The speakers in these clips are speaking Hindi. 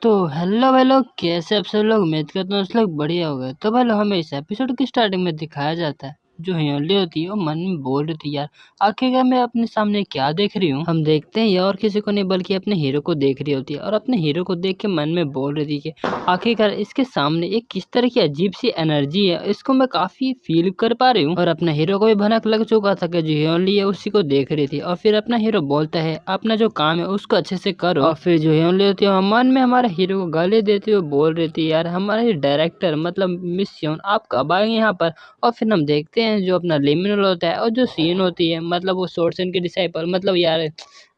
तो हेलो भाई लोग, कैसे आप सब लोग? उम्मीद करता हूँ उस लोग बढ़िया हो गए। तो भाई लोग, हमें इस एपिसोड की स्टार्टिंग में दिखाया जाता है जो हियोली होती है वो मन में बोल रही थी, यार आखिरकार मैं अपने सामने क्या देख रही हूँ। हम देखते हैं ये और किसी को नहीं बल्कि अपने हीरो को देख रही होती है और अपने हीरो को देख के मन में बोल रही थी कि आखिरकार इसके सामने एक किस तरह की अजीब सी एनर्जी है, इसको मैं काफी फील कर पा रही हूँ। और अपने हीरो को भी भनक लग चुका था कि जो हियोली है उसी को देख रही थी। और फिर अपना हीरो बोलता है अपना जो काम है उसको अच्छे से करो। और फिर जो हियोली होती है मन में हमारे हीरो को गाली देते हुए बोल रही थी, यार हमारे डायरेक्टर मतलब मिस यौन आप कब आएंगे यहाँ पर। और फिर हम देखते हैं जो अपना लिमिनल होता है और जो सीन होती है मतलब वो सोर्सन की डिसाइपल मतलब यार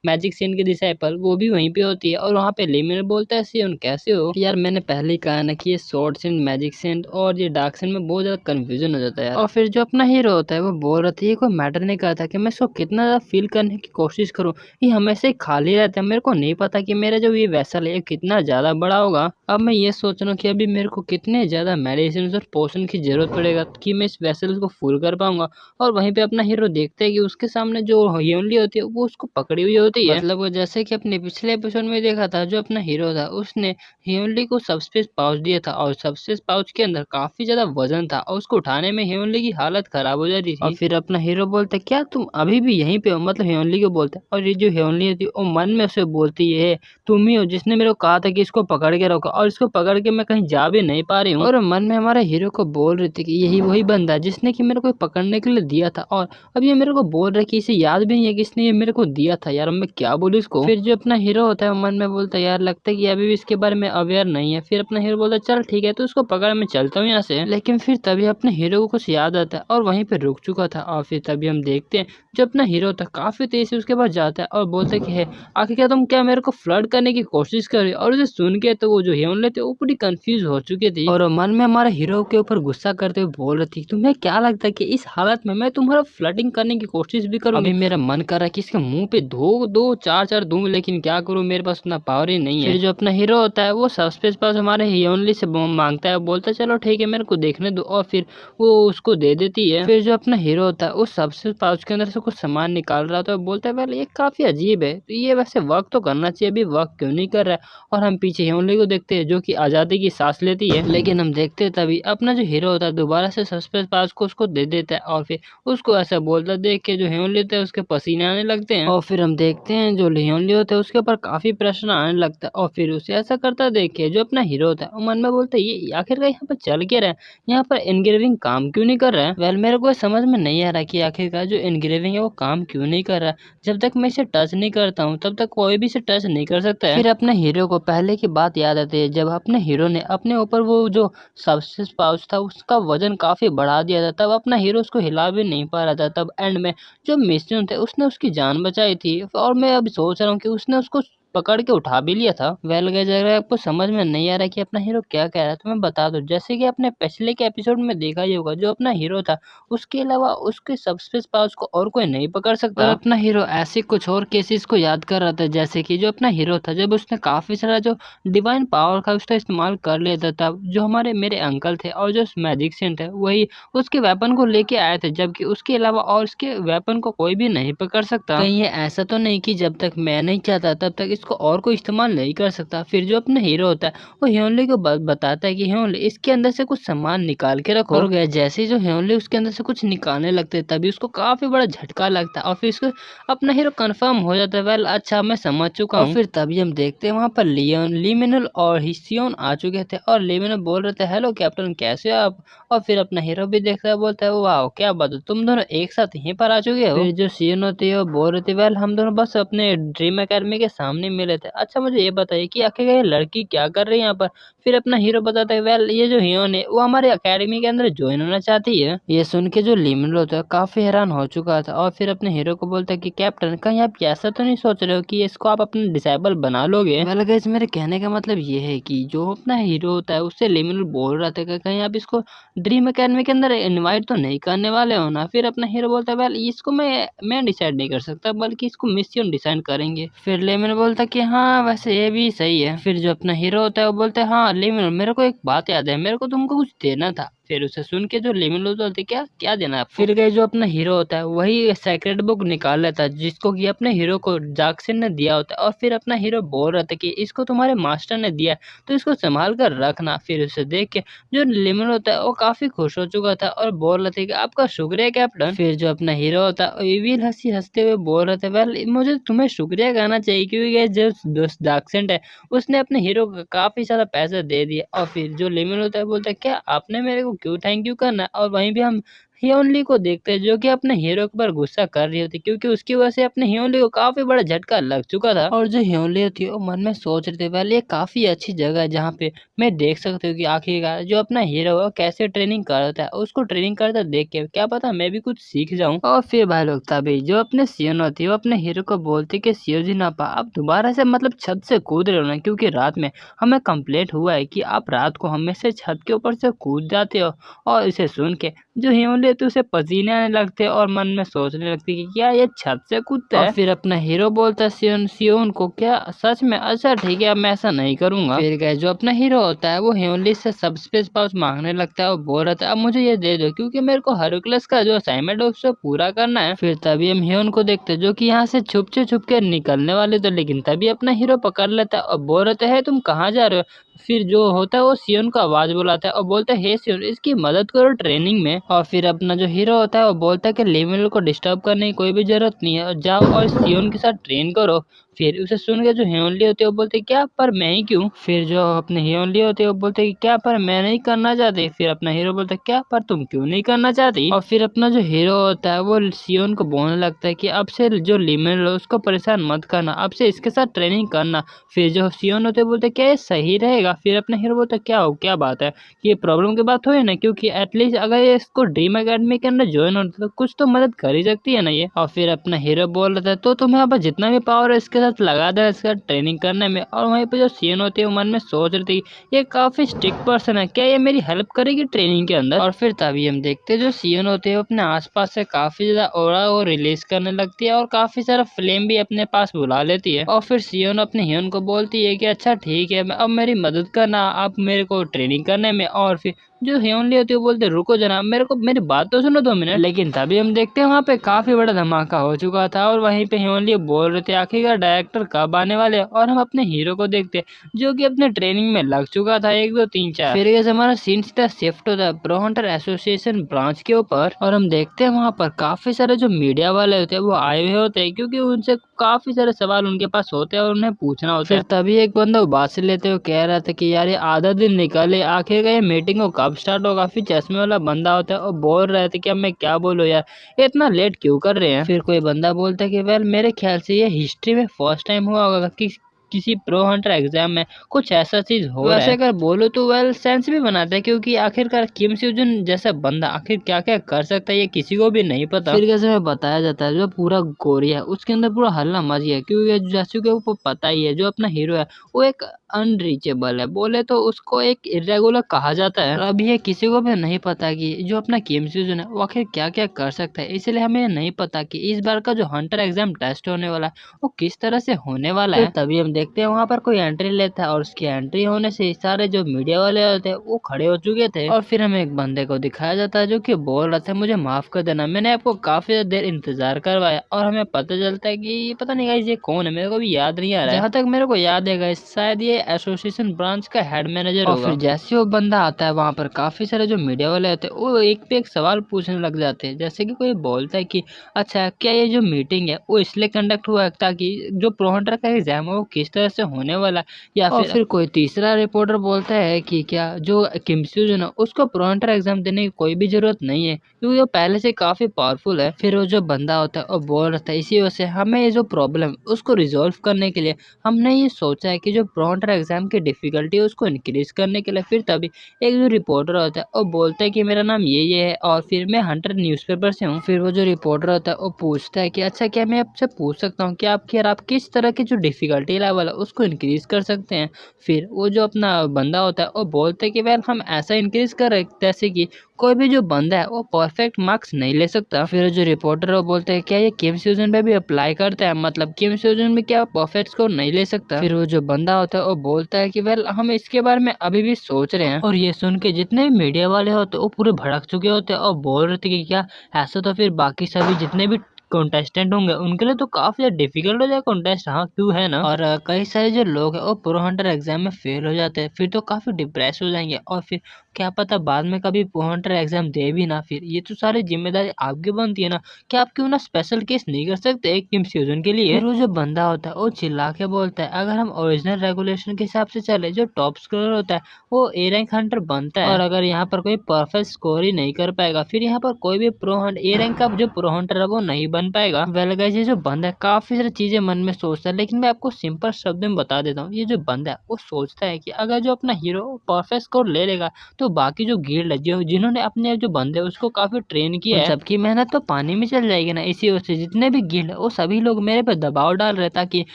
मैजिक सीन की डिसाइपल वो भी वहीं पे होती है। और वहाँ पे लिमिनल बोलता है सियोन कैसे हो। यार मैंने पहले ही कहा ना कि ये शॉर्ट सीन मैजिक सीन और ये डार्क सीन में बहुत ज्यादा कंफ्यूजन हो जाता है यार। और फिर जो अपना हीरो होता है वो बोल रहा था ये कोई मैटर नहीं करता कि मैं इसको कितना ज्यादा फील करने की कोशिश करूँ, ये हमेशा ही खाली रहता है। मेरे को नहीं पता कि मेरा जो ये वेसल है कितना ज्यादा बड़ा होगा। अब मैं ये सोच रहा हूँ कि अभी मेरे को कितने ज्यादा मेडिसिन और पोशन की जरूरत पड़ेगा कि मैं इस वेसल को फुल कर पाऊंगा। और वहीं पे अपना हीरो देखते है कि उसके सामने जो हियोनली होती है वो उसको पकड़ी हुई होती है। मतलब वो जैसे कि अपने पिछले एपिसोड में देखा था, जो अपना हीरो था उसने हियोनली को सबस्पेस पाउच दिया था और सबस्पेस पाउच के अंदर काफी ज्यादा वजन था और उसको उठाने में हियोनली की हालत खराब हो जा रही थी। और फिर अपना हीरो बोलता क्या तुम अभी भी यहीं पे हो, मतलब हियोनली को बोलता है। और ये जो हियोनली होती है वो मन में उसे बोलती है तुम ही हो जिसने मेरे को कहा था कि इसको पकड़ के रखो, और इसको पकड़ के मैं कहीं जा भी नहीं पा रही हूँ। और मन में हमारे हीरो को बोल रही थी कि यही वही बंदा है जिसने कि मेरे को पकड़ने के लिए दिया था। और अब ये मेरे को बोल रहा है कि इसे याद भी नहीं है कि इसने ये मेरे को दिया था। यार अब मैं क्या बोलूँ इसको। फिर जो अपना हीरो होता है वो मन में बोलता है यार लगता है कि अभी भी इसके बारे में अवेयर नहीं है। फिर अपना हीरो बोलता है चल ठीक है तो उसको पकड़ मैं चलता हूँ यहाँ से। लेकिन फिर तभी अपने हीरो को कुछ याद आता है और वहीं पे रुक चुका था। और फिर तभी हम देखते हैं जो अपना हीरो था काफी तेज से उसके पास जाता है और बोलता है कि है आखिर क्या तुम क्या मेरे को फ्लर्ट करने की कोशिश कर रही हो। और उसे सुन के तो वो जो हियोनले थे वो पूरी कंफ्यूज हो चुकी थी और मन में हमारे हीरो के ऊपर गुस्सा करते हुए बोल रही थी तुम्हें क्या लगता है कि इस हालत में मैं तुम्हारा फ्लर्टिंग करने की कोशिश भी करूंगी। अभी मेरा मन कर रहा है कि इसके मुंह पे दो दो चार चार दूं, लेकिन क्या करूं मेरे पास उतना पावर ही नहीं है। फिर जो अपना हीरो होता है वो सबस्पेस पास हमारे हियोनली से मांगता है, बोलता है चलो ठीक है मेरे को देखने दो। और फिर वो उसको दे देती है। फिर जो अपना हीरो होता है वो सबसे पाउच के अंदर से कुछ सामान निकाल रहा था और बोलता है वेल ये काफी अजीब है, तो ये वैसे वर्क तो करना चाहिए, अभी वर्क क्यों नहीं कर रहा है। और हम पीछे हेमली को देखते हैं जो कि आजादी की सांस लेती है। लेकिन हम देखते हैं तभी अपना जो हीरो होता है दोबारा से सस्पेंस पास को उसको दे देता है और फिर उसको ऐसा बोलता देख के जो हेमली होता है उसके पसीने आने लगते हैं। और फिर हम देखते हैं जो हेमली होता है उसके ऊपर काफी प्रेशर आने लगता है। और फिर उसे ऐसा करता देख के जो अपना हीरो होता है वो मन में बोलता है ये आखिरकार यहाँ पर चल क्या रहा है, यहाँ पर एनग्रेविंग काम क्यों नहीं कर रहा है। वेल मेरे को समझ में नहीं आ रहा कि आखिरकार जो एनग्रेविंग है वो काम क्यों नहीं कर रहा है। जब तक मैं इसे टच नहीं करता हूँ तब तक कोई भी इसे टच नहीं कर सकता है। फिर अपने हीरो को पहले की बात याद आती है जब अपने हीरो ने अपने ऊपर वो जो सबस्टेंस पाउच था उसका वजन काफी बढ़ा दिया था, तब अपना हीरो उसको हिला भी नहीं पा रहा था। तब एंड में जो मिशन थे उसने उसकी जान बचाई थी और मैं अब सोच रहा हूँ कि उसने उसको पकड़ के उठा भी लिया था। वेल गाइस अगर आपको समझ में नहीं आ रहा कि अपना हीरो क्या कह रहा है तो मैं बता दूं, जैसे कि आपने पिछले के एपिसोड में देखा ही होगा जो अपना हीरो था उसके अलावा उसके सबस्पेस पावर्स को और कोई नहीं पकड़ सकता। और अपना हीरो ऐसे कुछ और केसेस को याद कर रहा था, जैसे कि जो अपना हीरो था जब उसने काफी सारा जो डिवाइन पावर का उसका इस्तेमाल कर लेता था, जो हमारे मेरे अंकल थे और जो मैजिशियन थे वही उसके वेपन को लेके आए थे, जबकि उसके अलावा और उसके वेपन को कोई भी नहीं पकड़ सकता। कहीं ये ऐसा तो नहीं कि जब तक मैं नहीं चाहता तब तक इसको और कोई इस्तेमाल नहीं कर सकता। फिर जो अपना हीरो होता है वो ह्योनली को बताता है कि ह्योनली इसके अंदर से कुछ सामान निकाल के रखो। और जैसे ही जो ह्योनली उसके अंदर से कुछ निकालने लगते हैं तभी उसको काफी बड़ा झटका लगता है और फिर उसको अपना हीरो कंफर्म हो जाता है वेल अच्छा मैं समझ चुका हूँ। और फिर तभी हम देखते हैं वहाँ पर लियोन लिमिनल और हिस्सियोन आ चुके थे और लिमिनल बोल रहे थे हेलो कैप्टन कैसे हो आप। और फिर अपना हीरो भी देखता है बोलता है वाह क्या बात है तुम दोनों एक साथ यहीं पर आ चुके हो। फिर जो सियोन होती है वो बोल रही थी वेल हम दोनों बस अपने ड्रीम अकेडमी के सामने मिले थे। अच्छा मुझे ये बताइए कि आखिर ये लड़की क्या कर रही है यहाँ पर। फिर अपना हीरो बताता है वेल ये जो हियोन है वो हमारे अकेडमी के अंदर ज्वाइन होना चाहती है। ये सुन के जो लिमिनल होता है काफी हैरान हो चुका था और फिर अपने हीरो को बोलता है कि कैप्टन कहीं आप ऐसा तो नहीं सोच रहे हो कि इसको आप अपना डिसेबल बना लोगे। वेल गाइस मेरे कहने का मतलब ये है कि जो अपना हीरो होता है उससे लिमिनल बोल रहा था कि कहीं आप इसको ड्रीम अकेडमी के अंदर इनवाइट तो नहीं करने वाले हो ना। फिर अपना हीरो बोलता है वेल इसको मैं डिसाइड नहीं कर सकता बल्कि इसको मिशन डिसाइड करेंगे। फिर लेमिन बोलता है कि हाँ वैसे ये भी सही है। फिर जो अपना हीरो होता है वो बोलता है हाँ लेमिन मेरे को एक बात याद है, मेरे को तुमको कुछ देना था। फिर उसे सुन के जो लिमिल होता है, क्या क्या देना है आपको? फिर गए जो अपना हीरो होता है वही सेक्रेट बुक निकाल लेता है जिसको कि अपने हीरो को जाक्सन ने दिया होता है, और फिर अपना हीरो बोल रहा था कि इसको तुम्हारे मास्टर ने दिया है तो इसको संभाल कर रखना। फिर उसे देख के जो लिमिल होता है वो काफी खुश हो चुका था और बोल रहा था कि आपका शुक्रिया कैप्टन। फिर जो अपना हीरो होता है विल हंसी हंसते हुए बोल रहा था, वेल मुझे तुम्हें शुक्रिया कहना चाहिए क्योंकि ये जो दोस्त जाक्सेंट है उसने अपने हीरो को काफी सारा पैसा दे दिया। और फिर जो लिमिल होता है बोलता है क्या आपने मेरे को क्यों थैंक यू करना है? और वहीं भी हम हियोनली को देखते हैं जो कि अपने हीरो के ऊपर गुस्सा कर रही होती क्योंकि उसकी वजह से अपने हियोनली को काफी बड़ा झटका लग चुका था। और जो हियोनली होती है वो मन में सोच रही थी, वेल ये काफी अच्छी जगह है जहाँ पे मैं देख सकती हूँ कि आखिरकार जो अपना हीरो है वो कैसे ट्रेनिंग करता है, उसको ट्रेनिंग करता देख के क्या पता मैं भी कुछ सीख जाऊँ। और फिर भाई लोग तभी जो अपने सियोन होती है वो अपने हीरो को बोलती कि सियो जी नापा आप दोबारा से मतलब छत से कूद रहे हो ना, क्योंकि रात में हमें कंप्लेंट हुआ है कि आप रात को हमेशा छत के ऊपर से कूद जाते हो। और इसे सुन के जो हियोनली होती है उसे पसीने आने लगते हैं और मन में सोचने लगती है कि क्या ये छत से कूदता है। और फिर अपना हीरो बोलता है सियोन को, क्या सच में? अच्छा ठीक है अब मैं ऐसा नहीं करूंगा। फिर गए जो अपना हीरो होता है वो हियोनली से सब स्पेस पाउच मांगने लगता है और बोल रहा था अब मुझे ये दे दो क्योंकि मेरे को हरकुलस का जो असाइनमेंट है उसको पूरा करना है। फिर तभी हम हियोन को देखते हैं जो कि यहाँ से छुप के निकलने वाले थे, लेकिन तभी अपना हीरो पकड़ लेता है और बोल रहे है तुम कहाँ जा रहे हो? फिर जो होता है वो सियोन को आवाज बुलाता है और बोलता है हे सियोन इसकी मदद करो ट्रेनिंग में। और फिर अपना जो हीरो होता है वो बोलता है कि लिमिल को डिस्टर्ब करने की कोई भी जरूरत नहीं है और जाओ और सियोन के साथ ट्रेन करो। फिर उसे सुन के जो हियोनली होती है वो बोलते क्या पर मैं ही क्यों? फिर जो अपने हियोनली होते है वो बोलते कि क्या पर मैं नहीं करना चाहती? फिर अपना हीरो बोलता है क्या पर तुम क्यों नहीं करना चाहती? और फिर अपना जो हीरो होता है वो सियोन को बोलने लगता है कि अब से जो लिमिल है उसको परेशान मत करना, अब से इसके साथ ट्रेनिंग करना। फिर जो सियोन होते बोलते क्या ये सही रहेगा? फिर अपना हीरो बोलता क्या हो क्या बात है, ये प्रॉब्लम की बात हो ना, क्योंकि एटलीस्ट अगर ये इसको ड्रीम एकेडमी के अंदर ज्वाइन होता तो कुछ तो मदद कर ही सकती है ना ये। और फिर अपना हीरो बोल रहा था तो तुम्हें अब जितना भी पावर है इसके साथ लगा दे इसका ट्रेनिंग करने में। और वहीं पे जो सियोन होती है वो मन में सोच रही थी ये काफी स्ट्रिक्ट पर्सन है, क्या ये मेरी हेल्प करेगी ट्रेनिंग के अंदर? और फिर तभी हम देखते हैं जो सियोन होती है वो अपने आसपास से काफी ज्यादा ऑरा वो रिलीज करने लगती है और काफी सारा फ्लेम भी अपने पास बुला लेती है। और फिर सियोन अपने हियोन को बोलती है कि अच्छा ठीक है अब मेरी मदद करना आप मेरे को ट्रेनिंग करने में। और फिर जो हियोनली होती है वो बोलते रुको जनाब मेरे को मेरी बात तो सुनो 2 मिनट। लेकिन तभी हम देखते हैं वहाँ पे काफी बड़ा धमाका हो चुका था और वहीं पे हियोनली बोल रहे थे आखिरकार डायरेक्टर कब आने वाले हैं? और हम अपने हीरो को देखते हैं जो कि अपने ट्रेनिंग में लग चुका था 1 2 3 4। फिर ये हमारा सीन सीधा शिफ्ट होता है प्रो हंटर एसोसिएशन ब्रांच के ऊपर और हम देखते हैं वहाँ पर काफी सारे जो मीडिया वाले होते हैं वो आए हुए होते हैं क्योंकि उनसे काफी सारे सवाल उनके पास होते हैं और उन्हें पूछना होता है। फिर तभी एक बंदा उबासी लेते हुए कह रहा था कि यार ये आधा दिन निकले आखिर ये मीटिंग को कब स्टार्ट होगा? फिर चश्मे वाला बंदा होता है और बोल रहे थे कि अब मैं क्या बोलूं यार ये इतना लेट क्यों कर रहे हैं? फिर कोई बंदा बोलता है कि वेल मेरे ख्याल से ये हिस्ट्री में फर्स्ट टाइम हुआ होगा कि किसी प्रो हंटर एग्जाम में कुछ ऐसा चीज हो रहा है। वैसे अगर बोलो तो वेल सेंस भी बनाता है क्योंकि आखिरकार किम स्यूजन जैसा बंदा आखिर क्या क्या कर सकता है ये किसी को भी नहीं पता। फिर कैसे में बताया जाता है जो पूरा कोरिया उसके अंदर पूरा हल्ला मच गया क्योंकि जैसे कि वो पता ही है जो अपना हीरो है वो एक अनरीचेबल है, बोले तो उसको एक इरेगुलर कहा जाता है। और अब ये किसी को भी नहीं पता कि जो अपना किम स्यूजन है वो आखिर क्या क्या कर सकता है, इसलिए हमें ये नहीं पता कि इस बार का जो हंटर एग्जाम टेस्ट होने वाला है वो किस तरह से होने वाला है। तभी हम देखते हैं वहाँ पर कोई एंट्री लेता है और उसकी एंट्री होने से सारे जो मीडिया वाले होते हैं वो खड़े हो चुके थे। और फिर हमें एक बंदे को दिखाया जाता है जो कि बोल रहा था मुझे माफ कर देना मैंने आपको काफी देर इंतजार करवाया। और हमें पता चलता है कि ये पता नहीं गाइस ये कौन है, मेरे को भी याद नहीं आ रहा है। जहाँ तक मेरे को याद है गाइस शायद ये एसोसिएशन ब्रांच का हेड मैनेजर होगा। और फिर जैसे वो बंदा आता है वहाँ पर काफी सारे जो मीडिया वाले होते हैं वो एक पे एक सवाल पूछने लग जाते हैं, जैसे कि कोई बोलता है कि अच्छा क्या ये जो मीटिंग है वो इसलिए कंडक्ट हुआ है ताकि जो प्रो हंटर का एग्जाम है वो किस तरह से होने वाला है, या फिर कोई तीसरा रिपोर्टर बोलता है कि क्या जो किम स्यूजन है उसको प्रो हंटर एग्जाम देने की कोई भी जरूरत नहीं है क्योंकि वो पहले से काफी पावरफुल है। फिर वो जो बंदा होता है वो बोल रहा था इसी वजह से हमें ये जो प्रॉब्लम उसको रिजोल्व करने के लिए हमने ये सोचा है कि जो प्रो हंटर एग्जाम की डिफिकल्टी है उसको इंक्रीज करने के लिए। फिर तभी एक जो रिपोर्टर होता है वो बोलता है कि मेरा नाम ये है और फिर मैं हंटर न्यूज़पेपर से हूँ। फिर वो जो रिपोर्टर होता है वो पूछता है कि अच्छा क्या मैं आपसे पूछ सकता हूँ कि आप किस तरह की जो डिफिकल्टी लेवल है उसको इंक्रीज कर सकते हैं? फिर वो जो अपना बंदा होता है वो बोलता है कि वेल हम ऐसा इंक्रीज कर रहे जैसे कि कोई भी जो बंदा है वो परफेक्ट मार्क्स नहीं ले सकता। फिर जो रिपोर्टर है वो बोलते हैं क्या ये किम सीजन पे भी अप्लाई करता है, मतलब किम सीजन में क्या परफेक्ट स्कोर नहीं ले सकता। फिर वो जो बंदा होता है वो बोलता है कि वेल हम इसके बारे में अभी भी सोच रहे हैं। और ये सुन के जितने भी मीडिया वाले होते हैं वो पूरे भड़क चुके होते हैं और बोल रहे थे कि क्या ऐसा, तो फिर बाकी सभी जितने भी कंटेस्टेंट होंगे उनके लिए तो काफी ज्यादा डिफिकल्ट हो जाएगा कॉन्टेस्ट। हाँ क्यों है ना। और कई सारे जो लोग हैं वो प्रो हंटर एग्जाम में फेल हो जाते हैं, फिर तो काफी डिप्रेस हो जाएंगे और फिर क्या पता बाद में कभी प्रो हंटर एग्जाम दे भी ना। फिर ये तो सारी जिम्मेदारी आपकी बनती है ना, कि आप क्यों ना स्पेशल केस नहीं कर सकते एक टीम सीजन के लिए। फिर वो जो बंदा होता है वो चिल्ला के बोलता है अगर हम ओरिजिनल रेगुलेशन के हिसाब से चले जो टॉप स्कोर होता है वो ए रैंक हंटर बनता है, और अगर यहाँ पर कोई परफेक्ट स्कोर ही नहीं कर पाएगा फिर यहाँ पर कोई भी प्रो हंटर ए रैंक का जो प्रो हंटर है वो नहीं बन पाएगा। वेल गाइस ये जो बंदा है काफी सारी चीजें मन में सोचता है, लेकिन मैं आपको सिंपल शब्द में बता देता हूँ। ये जो बंदा है वो सोचता है कि अगर जो अपना हीरो परफेक्ट स्कोर ले लेगा तो बाकी जो गिल्ड है जो जिन्होंने अपने जो बंदे उसको काफी ट्रेन किया है सबकी मेहनत तो पानी में चल जाएगी ना। इसी वजह से जितने भी गिल्ड है वो सभी लोग मेरे पे दबाव डाल रहे ताकि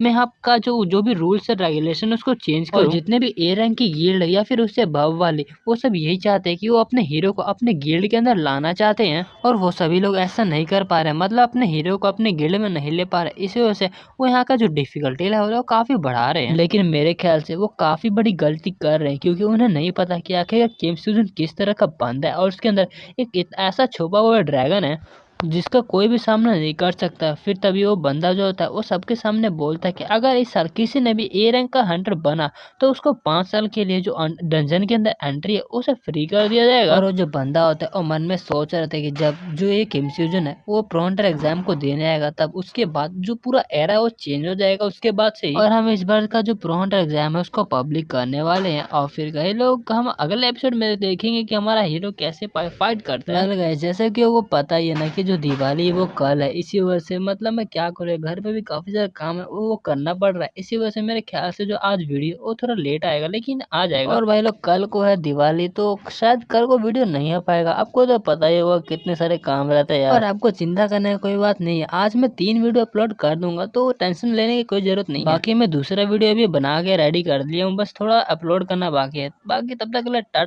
मैं आपका जो जो भी रूल्स है रेगुलेशन उसको चेंज करूं। और जितने भी ए रैंक की गिल्ड है या फिर उससे अबव वाले वो सब यही चाहते हैं कि वो अपने हीरो को अपने गिल्ड के अंदर लाना चाहते हैं, और वो सभी लोग ऐसा नहीं कर पा रहे, मतलब अपने हीरो को अपने गिल्ड में नहीं ले पा रहे। इसी वजह से वो यहाँ का जो डिफिकल्टी लेवल है वो काफी बढ़ा रहे हैं। लेकिन मेरे ख्याल से वो काफी बड़ी गलती कर रहे हैं, क्योंकि उन्हें नहीं पता कि आखिर गेम सीजन किस तरह का बंदा है और उसके अंदर एक ऐसा छुपा हुआ ड्रैगन है जिसका कोई भी सामना नहीं कर सकता। फिर तभी वो बंदा जो होता है वो सबके सामने बोलता है कि अगर इस साल किसी ने भी ए रैंक का हंटर बना तो उसको 5 साल के लिए जो डंजन के अंदर एंट्री है उसे फ्री कर दिया जाएगा। और वो जो बंदा होता है वो मन में सोच रहा था कि जब जो ये किमफ्यूजन है वो प्रो हंटर एग्जाम को देने आएगा तब उसके बाद जो पूरा एरा है वो चेंज हो जाएगा उसके बाद से ही। और हम इस बार का जो प्रो हंटर एग्जाम है उसको पब्लिक करने वाले हैं, और फिर कई लोग हम अगले एपिसोड में देखेंगे कि हमारा हीरो कैसे फाइट करता है। गाइस जैसे कि वो पता ही है ना कि जो दिवाली है वो कल है, इसी वजह से मतलब मैं क्या करूँ घर पे भी काफी ज्यादा काम है वो करना पड़ रहा है। इसी वजह से मेरे ख्याल से जो आज वीडियो वो थोड़ा लेट आएगा लेकिन आ जाएगा। और भाई लोग कल को है दिवाली तो शायद कल को वीडियो नहीं आ पाएगा, आपको तो पता ही होगा कितने सारे काम रहते हैं यार। और आपको चिंता करने की कोई बात नहीं है, आज मैं 3 वीडियो अपलोड कर दूंगा तो टेंशन लेने की कोई जरूरत नहीं है। बाकी मैं दूसरा वीडियो भी बना के रेडी कर लिया हूँ, बस थोड़ा अपलोड करना बाकी है। बाकी तब तक के लिए